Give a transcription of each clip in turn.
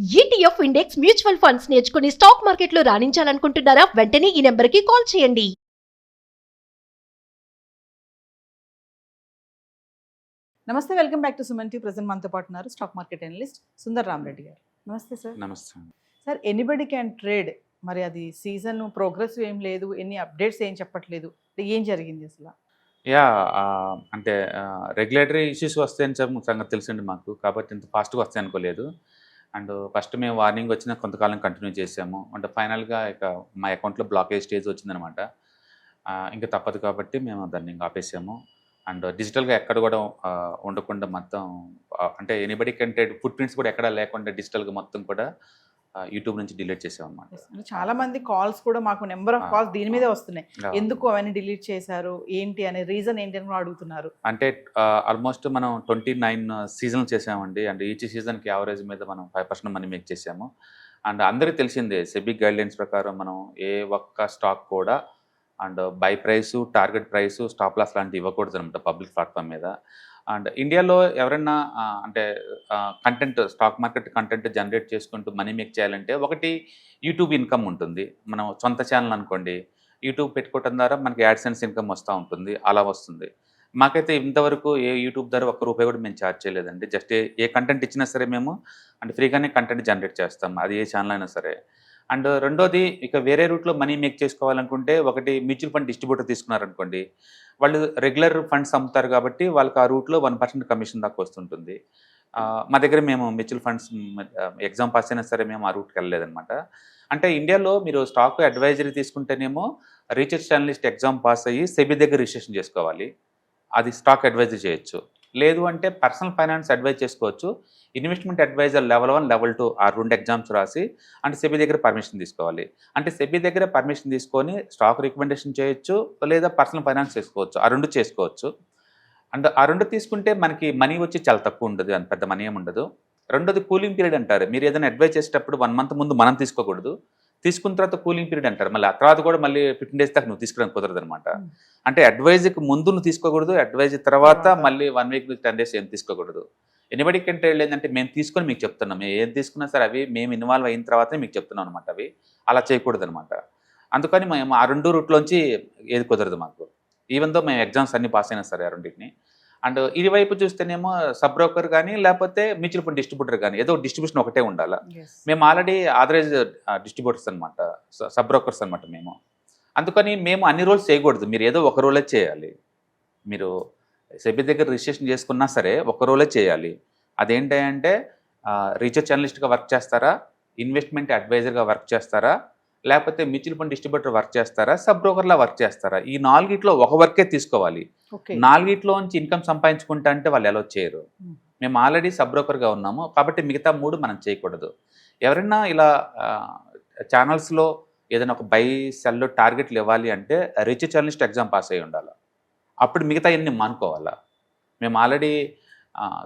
ETF index mutual funds నేర్చుకుని stock మార్కెట్లో రాణించాలనుకుంటున్నారా? వెంటనే ఈ నెంబర్కి కాల్ చేయండి. నమస్తే, welcome back to Suman TV. Present మనతో పాటు ఉన్నారు stock market analyst Sundar Rama Reddy గారు. నమస్తే సార్. నమస్తే. సార్, ఎనీబడి క్యాన్ ట్రేడ్, మరి అది సీజన్ ప్రోగ్రెస్ ఏం లేదు, ఎన్ని అప్డేట్స్ ఏం చెప్పట్లేదు, ఏం జరిగింది అసలు? యా అంటే రెగ్యులేటరీ ఇష్యూస్ వస్తాయని సంగతి తెలిసింది మాకు, కాబట్టి ఇంత ఫాస్ట్గా వస్తాయి అనుకోలేదు. అండ్ ఫస్ట్ మేము వార్నింగ్ వచ్చిన కొంతకాలం కంటిన్యూ చేసాము. అంటే ఫైనల్గా ఇక మా అకౌంట్లో బ్లాకేజ్ స్టేజ్ వచ్చిందనమాట. ఇంకా తప్పదు కాబట్టి మేము దాన్ని ఇంకా ఆపేసాము. అండ్ డిజిటల్గా ఎక్కడ కూడా ఉండకుండా మొత్తం అంటే ఎనీబడి కంటే ఫుట్ ప్రింట్స్ కూడా ఎక్కడ లేకుండా డిజిటల్గా మొత్తం కూడా యూట్యూబ్ నుంచి డిలీట్ చేసామన్నమాట. చాలా మంది కాల్స్ కూడా మాకు నెంబర్ ఆఫ్ కాల్స్ దీని మీదే వస్తున్నాయి. ఎందుకు అవన్నీ డిలీట్ చేశారు, ఏంటి అనే రీజన్ ఏంటి అని కూడా అడుగుతున్నారు. అంటే ఆల్మోస్ట్ మనం 29 సీజన్లు చేసామండి. అండ్ ఈచ్ సీజన్కి యావరేజ్ మీద మనం 5% మనీ మేక్ చేసాము. అండ్ అందరికీ తెలిసిందే, సెబీ గైడ్లైన్స్ ప్రకారం మనం ఏ ఒక్క స్టాక్ కూడా and buy price, target price, stop loss లాంటివి ఇవ్వకూడదు అనమాట పబ్లిక్ ప్లాట్ఫామ్ మీద. అండ్ ఇండియాలో ఎవరైనా అంటే content, stock market content generate చేసుకుంటూ మనీ మేక్ చేయాలంటే ఒకటి యూట్యూబ్ ఇన్కమ్ ఉంటుంది. మనం సొంత ఛానల్ అనుకోండి, యూట్యూబ్ పెట్టుకోవడం ద్వారా మనకి యాడ్సెన్స్ ఇన్కమ్ వస్తూ ఉంటుంది, అలా వస్తుంది. మాకైతే ఇంతవరకు ఏ యూట్యూబ్ ద్వారా ₹1 కూడా మేము ఛార్జ్ చేయలేదండి. జస్ట్ ఏ కంటెంట్ ఇచ్చినా సరే మేము అంటే ఫ్రీగానే కంటెంట్ జనరేట్ చేస్తాం, అది ఏ ఛానల్ అయినా సరే. అండ్ రెండోది, ఇక వేరే రూట్లో మనీ మేక్ చేసుకోవాలనుకుంటే ఒకటి మ్యూచువల్ ఫండ్ డిస్ట్రిబ్యూటర్ తీసుకున్నారనుకోండి, వాళ్ళు రెగ్యులర్ ఫండ్స్ అమ్ముతారు కాబట్టి వాళ్ళకి ఆ రూట్లో 1% కమిషన్ దాకా వస్తుంటుంది. మా దగ్గర మేము మ్యూచువల్ ఫండ్స్ ఎగ్జామ్ పాస్ అయినా సరే మేము ఆ రూట్కి వెళ్ళలేదన్నమాట. అంటే ఇండియాలో మీరు స్టాక్ అడ్వైజరీ తీసుకుంటేనేమో రీసెర్చ్ అనలిస్ట్ ఎగ్జామ్ పాస్ అయ్యి సెబీ దగ్గర రిజిస్ట్రేషన్ చేసుకోవాలి, అది స్టాక్ అడ్వైజరీ చేయొచ్చు. లేదు అంటే పర్సనల్ ఫైనాన్స్ అడ్వైజ్ చేసుకోవచ్చు. ఇన్వెస్ట్మెంట్ అడ్వైజర్ లెవెల్ 1, లెవెల్ 2 ఆ 2 ఎగ్జామ్స్ రాసి అంటే సెబీ దగ్గర పర్మిషన్ తీసుకోవాలి. అంటే సెబీ దగ్గర పర్మిషన్ తీసుకొని స్టాక్ రికమెండేషన్ చేయొచ్చు, లేదా పర్సనల్ ఫైనాన్స్ చేసుకోవచ్చు, ఆ 2 చేసుకోవచ్చు. అండ్ ఆ 2 తీసుకుంటే మనకి మనీ వచ్చి చాలా తక్కువ ఉండదు, అంత పెద్ద మనీ ఏమి ఉండదు. రెండోది కూలింగ్ పీరియడ్ అంటారు. మీరు ఏదైనా అడ్వైజ్ చేసేటప్పుడు 1 మంత్ ముందు మనం తీసుకోకూడదు, తీసుకున్న తర్వాత కూలింగ్ పీరియడ్ అంటారు. మళ్ళీ ఆ తర్వాత కూడా మళ్ళీ 15 days దాకా నువ్వు తీసుకోవడానికి కుదరదు అనమాట. అంటే అడ్వైజ్కి ముందు నువ్వు తీసుకోకూడదు, అడ్వైజ్ తర్వాత మళ్ళీ 1 week 10 days ఏం తీసుకోకూడదు. ఎనిబడి కంటే ఏంటంటే మేము తీసుకొని మీకు చెప్తున్నాం, మేము ఏం తీసుకున్నా సరే అవి మేము ఇన్వాల్వ్ అయిన తర్వాతనే మీకు చెప్తున్నాం అనమాట. అవి అలా చేయకూడదు అనమాట. అందుకని మేము ఆ 2 రూట్లోంచి ఏది కుదరదు మాకు, ఈవెన్ దో మేము ఎగ్జామ్స్ అన్ని పాస్ అయినా సరే ఆ రెండింటిని. అండ్ ఇది వైపు చూస్తేనేమో సబ్ బ్రోకర్ కానీ లేకపోతే మ్యూచువల్ ఫండ్ డిస్ట్రిబ్యూటర్ కానీ ఏదో డిస్ట్రిబ్యూషన్ ఒకటే ఉండాలి. మేము ఆల్రెడీ ఆథరైజ్ డిస్ట్రిబ్యూటర్స్ అనమాట, సబ్ బ్రోకర్స్ అనమాట మేము. అందుకని మేము అన్ని రోల్స్ చేయకూడదు, మీరు ఏదో ఒక రోలే చేయాలి. మీరు సెబీ దగ్గర రిజిస్ట్రేషన్ చేసుకున్నా సరే ఒక రోలే చేయాలి. అదేంటంటే రీసెర్చ్ అనలిస్ట్గా వర్క్ చేస్తారా, ఇన్వెస్ట్మెంట్ అడ్వైజర్గా వర్క్ చేస్తారా, లేకపోతే మ్యూచువల్ ఫండ్ డిస్ట్రిబ్యూటర్ వర్క్ చేస్తారా, సబ్ బ్రోకర్లా వర్క్ చేస్తారా, ఈ 4 ఒక వర్కే తీసుకోవాలి. 4 ఇన్కమ్ సంపాదించుకుంటా అంటే వాళ్ళు ఎలా చేయరు. మేము ఆల్రెడీ సబ్ బ్రోకర్గా ఉన్నాము కాబట్టి మిగతా 3 మనం చేయకూడదు. ఎవరైనా ఇలా ఛానల్స్లో ఏదైనా ఒక బై సెల్ టార్గెట్లు ఇవ్వాలి అంటే రీసెర్చ్ అనలిస్ట్ ఎగ్జామ్ పాస్ అయ్యి ఉండాలి, అప్పుడు మిగతా అన్ని మానుకోవాలా. మేము ఆల్రెడీ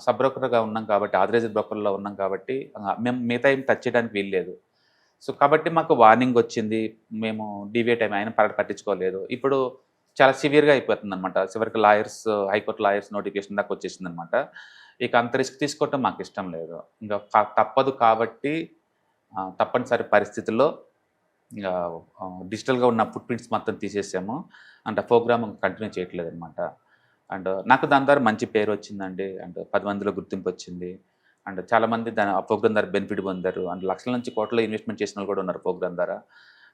సబ్ బ్రోకర్గా ఉన్నాం కాబట్టి, ఆథరైజ్డ్ బ్రోకర్లో ఉన్నాం కాబట్టి మేము మిగతా ఏం టచ్ చేయడానికి వీల్లేదు. సో కాబట్టి మాకు వార్నింగ్ వచ్చింది, మేము డివియేట్ అయ్యి ఆయన పట్టించుకోలేదు. ఇప్పుడు చాలా సివియర్గా అయిపోతుంది అనమాట. చివరికి లాయర్స్, హైకోర్టు లాయర్స్ నోటిఫికేషన్ దాకా వచ్చేసింది అనమాట. ఇక అంత రిస్క్ తీసుకోవటం మాకు ఇష్టం లేదు. ఇంకా తప్పదు కాబట్టి తప్పనిసరి పరిస్థితుల్లో ఇంకా డిజిటల్గా ఉన్న ఫుట్ ప్రింట్స్ మొత్తం తీసేసాము. అంటే ప్రోగ్రామ్ కంటిన్యూ చేయట్లేదు అనమాట. అండ్ నాకు దాని ద్వారా మంచి పేరు వచ్చిందండి. అండ్ 10 మందిలో గుర్తింపు వచ్చింది. అండ్ చాలామంది ఆ ప్రోగ్రామ్ ద్వారా బెనిఫిట్ పొందారు. అండ్ లక్షల నుంచి కోట్ల ఇన్వెస్ట్మెంట్ చేసిన వాళ్ళు కూడా ఉన్నారు ప్రోగ్రామ్ ద్వారా.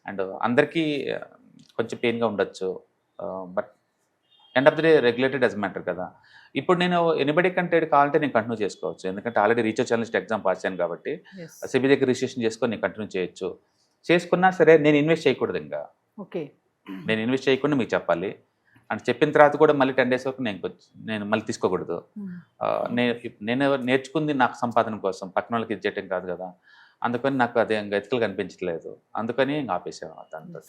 అండ్ అందరికీ కొంచెం పెయిన్గా ఉండొచ్చు, but end of the day regulated as matter కదా. ఇప్పుడు నేను ఎనిబడి కంటే కావాలంటే నేను కంటిన్యూ చేసుకోవచ్చు, ఎందుకంటే already research analyst exam pass అయ్యాను కాబట్టి సెబీ దగ్గర రిజిస్ట్రేషన్ చేసుకొని నేను కంటిన్యూ చేయొచ్చు. చేసుకున్నా సరే నేను ఇన్వెస్ట్ చేయకూడదు. ఇంకా నేను ఇన్వెస్ట్ చేయకుండా మీకు చెప్పాలి. అండ్ చెప్పిన తర్వాత కూడా మళ్ళీ 10 days వరకు నేను మళ్ళీ తీసుకోకూడదు. నేను నేర్చుకుంది నాకు సంపాదన కోసం, పక్కన వాళ్ళకి ఇది చేయటం కాదు కదా. అందుకని నాకు అదే ఇంకా ఎథికల్గా అనిపించట్లేదు, అందుకని ఇంకా ఆపేసాను దాంతో.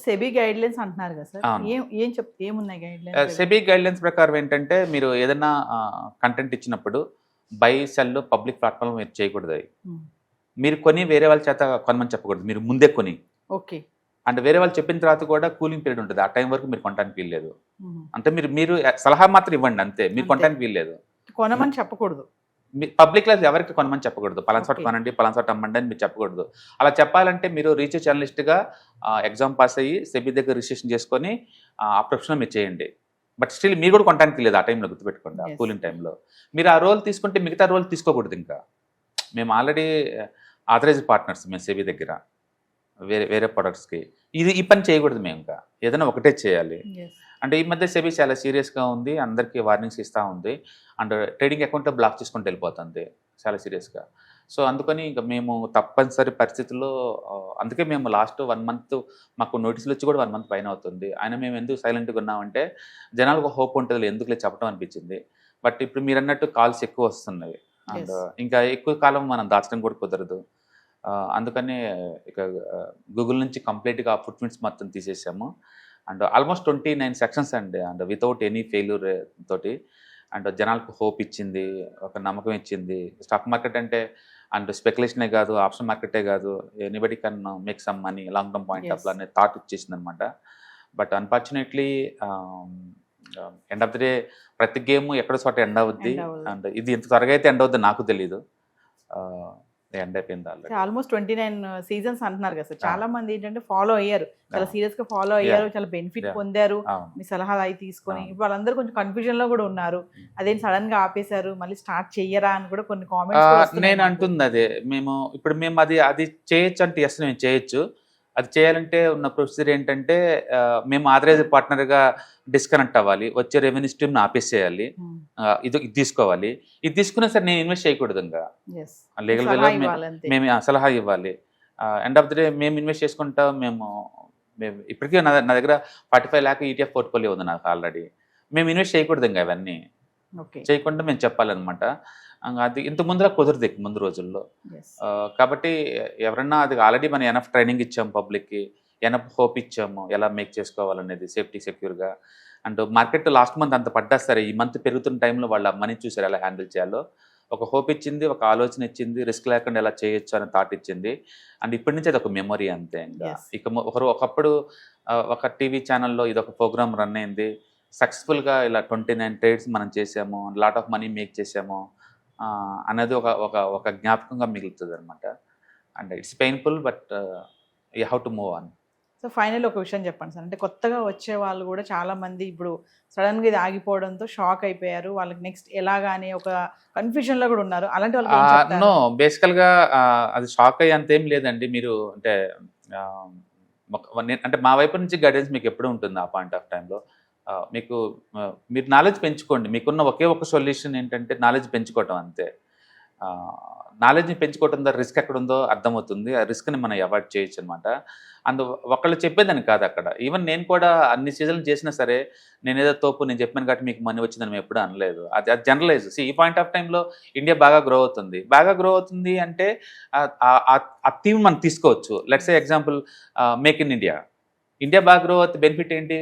సెబీ గైడ్లైన్స్ అంటున్నారు కదా సార్, ఏమున్నాయి గైడ్లైన్స్? సెబీ గైడ్లైన్స్ ప్రకారం ఏంటంటే మీరు ఏదైనా కంటెంట్ ఇచ్చినప్పుడు బై సెల్ పబ్లిక్ ప్లాట్ఫామ్ మీరు చేయకూడదు. మీరు కొని వేరే వాళ్ళ చేత కొనమని చెప్పకూడదు, మీరు ముందే కొని. ఓకే. అండ్ వేరే వాళ్ళు చెప్పిన తర్వాత కూడా కూలింగ్ పీరియడ్ ఉంటుంది, ఆ టైం వరకు మీరు కొనడానికి వీల్లేదు. అంటే మీరు సలహా మాత్రం ఇవ్వండి అంతే, మీరు కొనడానికి వీల్లేదు, కొనమని చెప్పకూడదు. పబ్లిక్లో ఎవరికి కొనమని చెప్పకూడదు, పలానా చోట Okay. కొనండి, పలానా చోట అమ్మండి అని మీరు చెప్పకూడదు. అలా చెప్పాలంటే మీరు రీసెర్చ్ జర్నలిస్ట్గా ఎగ్జామ్ పాస్ అయ్యి సెబీ దగ్గర రిజిస్ట్రేషన్ చేసుకొని ఆ ప్రొఫెషన్లో మీరు చేయండి. బట్ స్టిల్ మీరు కూడా కొనడానికి లేదు ఆ టైంలో, గుర్తుపెట్టుకోండి. ఆ Yes. కూలింగ్ టైంలో మీరు ఆ రోల్ తీసుకుంటే మిగతా రోల్ తీసుకోకూడదు. ఇంకా మేము ఆల్రెడీ ఆథరైజ్ పార్ట్నర్స్ మేము సెబీ దగ్గర వేరే వేరే ప్రొడక్ట్స్కి. ఈ పని చేయకూడదు మేము, ఇంకా ఏదైనా ఒకటే చేయాలి. Yes. అంటే ఈ మధ్య సెబీ చాలా సీరియస్గా ఉంది, అందరికీ వార్నింగ్స్ ఇస్తూ ఉంది, అండ్ ట్రేడింగ్ అకౌంట్ బ్లాక్ చేసుకుంటూ వెళ్ళిపోతుంది చాలా సీరియస్గా. సో అందుకని ఇంకా మేము తప్పనిసరి పరిస్థితుల్లో అందుకే మేము లాస్ట్ 1 month మాకు నోటీసులు వచ్చి కూడా 1 month పైన అవుతుంది. ఆయన మేము ఎందుకు సైలెంట్గా ఉన్నామంటే జనాలకు హోప్ ఉంటుంది, ఎందుకులే చెప్పడం అనిపించింది. బట్ ఇప్పుడు మీరు అన్నట్టు కాల్స్ ఎక్కువ వస్తున్నాయి, అండ్ Yes. ఇంకా ఎక్కువ కాలం మనం దాచడం కూడా కుదరదు. అందుకని ఇక గూగుల్ నుంచి కంప్లీట్గా ఆ ఫుట్ ప్రింట్స్ మొత్తం తీసేసాము. అండ్ ఆల్మోస్ట్ 29 సెక్షన్స్ అండి, అండ్ వితౌట్ ఎనీ ఫెయిల్యూర్ తోటి. అండ్ జనాలకు హోప్ ఇచ్చింది, ఒక నమ్మకం ఇచ్చింది. స్టాక్ మార్కెట్ అంటే అండ్ స్పెక్యులేషనే కాదు, ఆప్షన్ మార్కెటే కాదు, anybody can make some money long term point of Yes. అనే థాట్ ఇచ్చేసింది అనమాట. But unfortunately end of the day ప్రతి గేమ్ ఎక్కడో చోట ఎండ్ అవుద్ది. End అవ్వదు. అండ్ ఇది ఎంత త్వరగా అయితే ఎండ్ అవుద్ది నాకు తెలీదు, ఎండ్ అయిపోయింది ఆల్రెడీ. ఆల్మోస్ట్ 29 సీజన్స్ అంటున్నారు కదా సార్. చాలా మంది ఏంటంటే ఫాలో అయ్యారు, చాలా సీరియస్ గా ఫాలో అయ్యారు, చాలా బెనిఫిట్ Yeah. పొందారు అవును. మీ సలహాలు అవి తీసుకొని. అవును. ఇప్పుడు వాళ్ళందరూ కొంచెం కన్ఫ్యూజన్ లో కూడా ఉన్నారు. అదేం సడన్ గా ఆపేశారు, మళ్ళీ స్టార్ట్ చెయ్యరా అని కూడా కొన్ని కామెంట్స్ నేను అంటుంది అదే, మేము అది చేయొచ్చు అంటే ఎస్ మేము చేయొచ్చు. అది చేయాలంటే ఉన్న ప్రొసీజర్ ఏంటంటే మేము ఆథరైజ్ పార్ట్నర్గా డిస్కనెక్ట్ అవ్వాలి, వచ్చే రెవెన్యూ స్ట్రీమ్ని ఆపేసేయాలి, ఇది తీసుకోవాలి. ఇది తీసుకున్నా సరే నేను ఇన్వెస్ట్ చేయకూడదు. ఇంకా లీగల్ వేలో మేము సలహా ఇవ్వాలి. ఎండ్ ఆఫ్ ది డే మేము ఇన్వెస్ట్ చేసుకుంటాం. మేము ఇప్పటికీ నా దగ్గర 45 lakh ETF పోర్ట్ఫోలియో ఉంది నాకు ఆల్రెడీ. మేము ఇన్వెస్ట్ చేయకూడదు ఇంకా అవన్నీ చేయకుండా మేము చెప్పాలన్నమాట. అది ఇంత ముందులా కుదరదు ముందు రోజుల్లో. కాబట్టి ఎవరన్నా అది ఆల్రెడీ మనం ఎనఫ్ ట్రైనింగ్ ఇచ్చాము, పబ్లిక్కి ఎనఫ్ హోప్ ఇచ్చాము ఎలా మేక్ చేసుకోవాలనేది సేఫ్టీ సెక్యూర్గా. అండ్ మార్కెట్ లాస్ట్ మంత్ అంత పడ్డా సరే ఈ మంత్ పెరుగుతున్న టైంలో వాళ్ళ మనీ చూసారు ఎలా హ్యాండిల్ చేయాలో. ఒక హోప్ ఇచ్చింది, ఒక ఆలోచన ఇచ్చింది, రిస్క్ లేకుండా ఎలా చేయొచ్చు అని థాట్ ఇచ్చింది. అండ్ ఇప్పటి నుంచి అది ఒక మెమొరీ అంతే. ఇంకా ఇక ఒకప్పుడు ఒక టీవీ ఛానల్లో ఇది ఒక ప్రోగ్రామ్ రన్ అయింది, సక్సెస్ఫుల్గా ఇలా 29 ట్రేడ్స్ మనం చేసాము, లాట్ ఆఫ్ మనీ మేక్ చేసాము అనేది ఒక జ్ఞాపకంగా మిగులుతుంది అనమాట. And it's painful but you have to move on. So final ఒక విషయం చెప్పండి సార్, అంటే కొత్తగా వచ్చే వాళ్ళు కూడా చాలా మంది ఇప్పుడు సడన్ గా ఇది ఆగిపోవడంతో షాక్ అయిపోయారు, వాళ్ళకి నెక్స్ట్ ఎలాగానే ఒక కన్ఫ్యూజన్ లో కూడా ఉన్నారు. అలాంటి వాళ్ళకి నో బేసికల్గా అది షాక్ అయ్యి అంతేం లేదండి. మీరు అంటే అంటే మా వైపు నుంచి గైడెన్స్ మీకు ఎప్పుడు ఉంటుంది ఆ పాయింట్ ఆఫ్ టైంలో. మీరు నాలెడ్జ్ పెంచుకోండి. మీకున్న ఒకే ఒక సొల్యూషన్ ఏంటంటే నాలెడ్జ్ పెంచుకోవటం అంతే. నాలెడ్జ్ని పెంచుకోవటం ద్వారా రిస్క్ ఎక్కడ ఉందో అర్థమవుతుంది, ఆ రిస్క్ని మనం అవాయిడ్ చేయొచ్చు అనమాట. ఒకళ్ళు చెప్పేదని కాదు అక్కడ. ఈవెన్ నేను కూడా అన్ని సీజన్లు చేసినా సరే నేను ఏదో తోపు నేను చెప్పాను కాబట్టి మీకు మనీ వచ్చిందని మేము ఎప్పుడూ అనలేదు. అది జనరలైజ్. ఈ పాయింట్ ఆఫ్ టైంలో ఇండియా బాగా గ్రో అవుతుంది అంటే ఆ థీమ్ మనం తీసుకోవచ్చు. Let's say example make in India బాగా గ్రో అవుతే బెనిఫిట్ ఏంటి?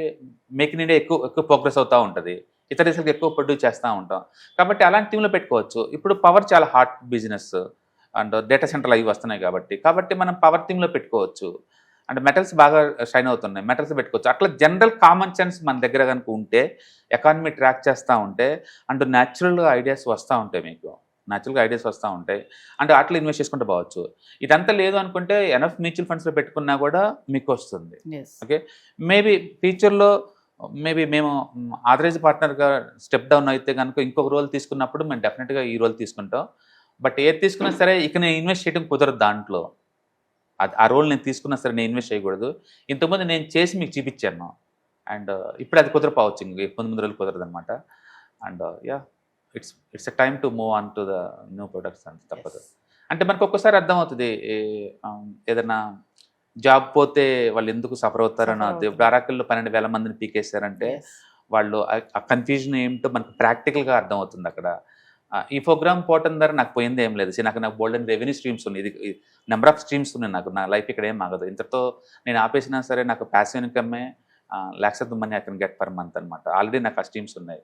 మేక్ ఇన్ ఇండియా ఎక్కువ ప్రోగ్రెస్ అవుతూ ఉంటుంది, ఇతర దేశాలకు ఎక్కువ ప్రొడ్యూస్ చేస్తూ ఉంటాం. కాబట్టి అలాంటి టీంలో పెట్టుకోవచ్చు. ఇప్పుడు పవర్ చాలా హాట్ బిజినెస్ అండ్ డేటా సెంటర్లు అవి వస్తున్నాయి కాబట్టి మనం పవర్ టీంలో పెట్టుకోవచ్చు. అండ్ మెటల్స్ బాగా షైన్ అవుతున్నాయి, మెటల్స్ పెట్టుకోవచ్చు. అట్లా జనరల్ కామన్ సెన్స్ మన దగ్గర కనుక ఉంటే, ఎకానమీ ట్రాక్ చేస్తూ ఉంటే అండ్ న్యాచురల్గా ఐడియాస్ వస్తూ ఉంటాయి, మీకు న్యాచురల్గా ఐడియాస్ వస్తూ ఉంటాయి. అంటే అట్లా ఇన్వెస్ట్ చేసుకుంటే పోవచ్చు. ఇదంతా లేదు అనుకుంటే ఎనఫ్ మ్యూచువల్ ఫండ్స్లో పెట్టుకున్నా కూడా మీకు వస్తుంది. ఓకే, మేబీ ఫ్యూచర్లో మేము ఆథరైజ్ పార్ట్నర్గా స్టెప్ డౌన్ అయితే కనుక ఇంకొక రోల్ తీసుకున్నప్పుడు మేము డెఫినెట్గా ఈ రోల్ తీసుకుంటాం. బట్ ఏది తీసుకున్నా సరే ఇక నేను ఇన్వెస్ట్ చేయడం కుదరదు దాంట్లో. ఆ రోల్ నేను తీసుకున్నా సరే నేను ఇన్వెస్ట్ చేయకూడదు. ఇంతకుముందు నేను చేసి మీకు చూపించాను, అండ్ ఇప్పుడు అది కుదరపోవచ్చు, ఇంక ముందు రోజులు కుదరదు అనమాట. And it's a time to move on to the new products అంటే తప్పదు. అంటే మనకు ఒక్కసారి అర్థమవుతుంది ఏదైనా జాబ్ పోతే వాళ్ళు ఎందుకు సఫర్ అవుతారని. ఇప్పుడు అరాకల్లో 12,000 మందిని పీకేశారంటే వాళ్ళు ఆ కన్ఫ్యూజన్ ఏమిటో మనకు ప్రాక్టికల్గా అర్థమవుతుంది అక్కడ. ఈ ప్రోగ్రామ్ పోవటం ద్వారా నాకు పోయింది ఏం లేదు. నాకు బోల్డెన్ రెవెన్యూ స్ట్రీమ్స్ ఉన్నాయి, ఇది నెంబర్ ఆఫ్ స్ట్రీమ్స్ ఉన్నాయి నాకు. నా లైఫ్ ఇక్కడ ఏం ఆగదు. ఇంతతో నేను ఆపేసినా సరే నాకు passive ఇన్కమ్మే lakhs of the money I can get per month అనమాట. ఆల్రెడీ నాకు ఆ స్ట్రీమ్స్ ఉన్నాయి.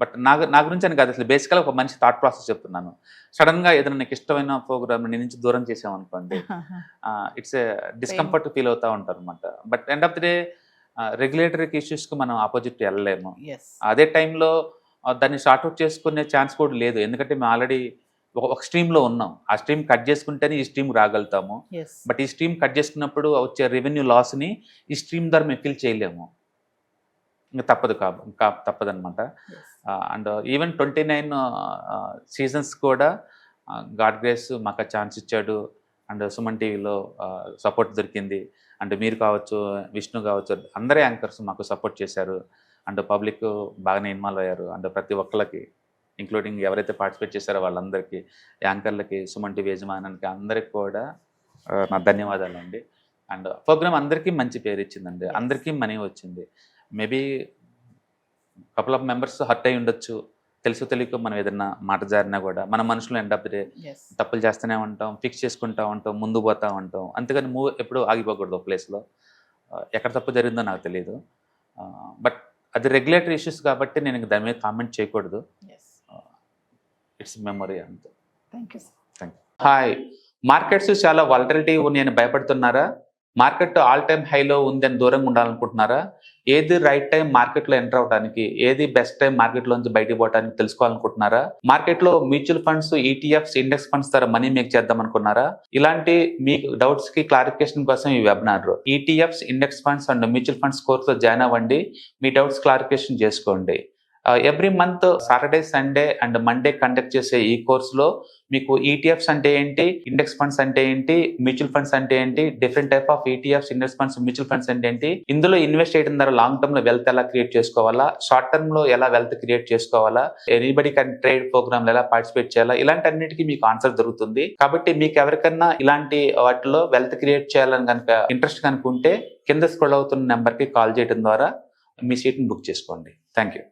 బట్ నా గురించి అని కాదు, అసలు బేసికల్గా ఒక మంచి థాట్ ప్రాసెస్ చెప్తున్నాను. సడన్గా ఏదైనా నీకు ఇష్టమైన ప్రోగ్రామ్ నీ నుంచి దూరం చేసామనుకోండి, ఇట్స్ ఏ డిస్కంఫర్ట్ ఫీల్ అవుతూ ఉంటారు అనమాట. But end of the day regulatory ఇష్యూస్కి మనం ఆపోజిట్ వెళ్ళలేము. అదే టైంలో దాన్ని షార్ట్అవుట్ చేసుకునే ఛాన్స్ కూడా లేదు, ఎందుకంటే మేము ఆల్రెడీ ఒక స్ట్రీమ్లో ఉన్నాం. ఆ స్ట్రీమ్ కట్ చేసుకుంటేనే ఈ స్ట్రీమ్ రాగలుగుతాము. ఎస్ బట్ ఈ స్ట్రీమ్ కట్ చేసుకున్నప్పుడు వచ్చే రెవెన్యూ లాస్ని ఈ స్ట్రీమ్ ద్వారా మేము ఫిల్ చేయలేము. ఇంకా తప్పదనమాట. అండ్ ఈవెన్ 29 సీజన్స్ కూడా గాడ్ గ్రేస్ మాకు ఛాన్స్ ఇచ్చాడు. అండ్ సుమన్ టీవీలో సపోర్ట్ దొరికింది. అండ్ మీరు కావచ్చు, విష్ణు కావచ్చు, అందరే యాంకర్స్ మాకు సపోర్ట్ చేశారు. అండ్ పబ్లిక్ బాగానే ఇన్వాల్వ్ అయ్యారు. అండ్ ప్రతి ఒక్కరికి ఇంక్లూడింగ్ ఎవరైతే పార్టిసిపేట్ చేశారో వాళ్ళందరికీ, యాంకర్లకి, సుమన్ టీవీ యజమానానికి అందరికి కూడా నా ధన్యవాదాలండి. అండ్ ప్రోగ్రామ్ అందరికీ మంచి పేరు ఇచ్చిందండి. అందరికీ మనీ వచ్చింది. Maybe couple of members hurt అయి ఉండొచ్చు. తెలుసు తెలియక మనం ఏదన్నా మాట జారినా కూడా మన మనుషులు ఎండ్ ఆఫ్ ది డే తప్పులు చేస్తూనే ఉంటాం, ఫిక్స్ చేసుకుంటూ ఉంటాం, ముందు పోతూ ఉంటాం. అంతేగాని మూవ్ ఎప్పుడు ఆగిపోకూడదు ఒక ప్లేస్లో. ఎక్కడ తప్పు జరిగిందో నాకు తెలియదు. బట్ అది రెగ్యులేటరీ ఇష్యూస్ కాబట్టి నేను దాని మీద కామెంట్ చేయకూడదు. ఇట్స్ మెమొరీ అంతే. Thank you thank you. Hi, markets చాలా వాలటిలిటీ నేను భయపడుతున్నారా? మార్కెట్ ఆల్ టైమ్ హైలో ఉందని దూరంగా ఉండాలనుకుంటున్నారా? ఏది రైట్ టైం మార్కెట్లో ఎంటర్ అవడానికి, ఏది బెస్ట్ టైం మార్కెట్లోంచి బయటకు పోవడానికి తెలుసుకోవాలనుకుంటున్నారా? మార్కెట్లో mutual funds, ETFs, index funds ద్వారా మనీ మేక్ చేద్దాం అనుకున్నారా? ఇలాంటి మీ డౌట్స్ కి క్లారిఫికేషన్ కోసం ఈ webinar. ETFs, index funds and mutual funds కోర్సులో జాయిన్ అవ్వండి. మీ డౌట్స్ క్లారిఫికేషన్ చేసుకోండి. Every month Saturday, Sunday and Monday conduct చేసే ఈ కోర్సులో మీకు ఈటీఎఫ్స్ అంటే ఏంటి, ఇండెక్స్ ఫండ్స్ అంటే ఏంటి, మ్యూచువల్ ఫండ్స్ అంటే ఏంటి, different type of ETFs, index funds, mutual funds అంటే ఏంటి, ఇందులో ఇన్వెస్ట్ చేయడం ద్వారా లాంగ్ టర్మ్ లో వెల్త్ ఎలా క్రియేట్ చేసుకోవాలా, షార్ట్ టర్మ్ లో ఎలా వెల్త్ క్రియేట్ చేసుకోవాలా, ఎనీబడి కెన్ ట్రేడ్ ప్రోగ్రామ్ ఎలా పార్టిసిపేట్ చేయాలా, ఇలాంటి అన్నిటికీ మీకు ఆన్సర్ దొరుకుతుంది. కాబట్టి మీకు ఎవరికన్నా ఇలాంటి వాటిలో వెల్త్ క్రియేట్ చేయాలని కనుక ఇంట్రెస్ట్ కనుక ఉంటే కింద స్క్రోల్ అవుతున్న నెంబర్ కి కాల్ చేయడం ద్వారా మీ సీట్ని బుక్ చేసుకోండి. Thank you.